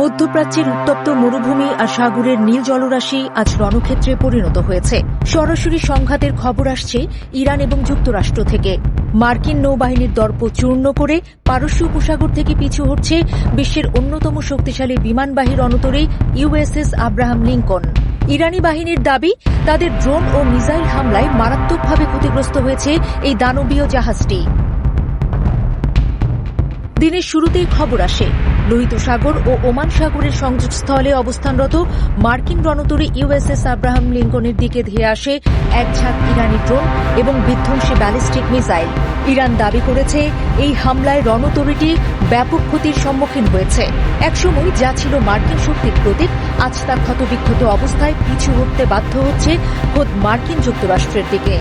মধ্যপ্রাচ্যের উত্তপ্ত মরুভূমি আর সাগরের নীল জলরাশি আজ রণক্ষেত্রে পরিণত হয়েছে। সরাসরি সংঘাতের খবর আসছে ইরান এবং যুক্তরাষ্ট্র থেকে। মার্কিন নৌবাহিনীর দর্প চূর্ণ করে পারস্য উপসাগর থেকে পিছু হটছে বিশ্বের অন্যতম শক্তিশালী বিমানবাহী রণতরী ইউএসএস আব্রাহাম লিঙ্কন। ইরানি বাহিনীর দাবি, তাদের ড্রোন ও মিসাইল হামলায় মারাত্মকভাবে ক্ষতিগ্রস্ত হয়েছে এই দানবীয় জাহাজটি। দিনের শুরুতেই খবর আসে, লোহিত সাগর ও ওমান সাগরের সংযোগস্থলে অবস্থানরত মার্কিন রণতরী ইউএসএস আব্রাহাম লিঙ্কনের দিকে ধেয়ে আসে এক ঝাঁক ইরানি ড্রোন এবং বিধ্বংসী ব্যালিস্টিক মিসাইল। ইরান দাবি করেছে, এই হামলায় রণতরীটি ব্যাপক ক্ষতির সম্মুখীন হয়েছে। একসময় যা ছিল মার্কিন শক্তির প্রতীক, আজ তা ক্ষতবিক্ষত অবস্থায় পিছু হটতে বাধ্য হচ্ছে খোদ মার্কিন যুক্তরাষ্ট্রের দিকে।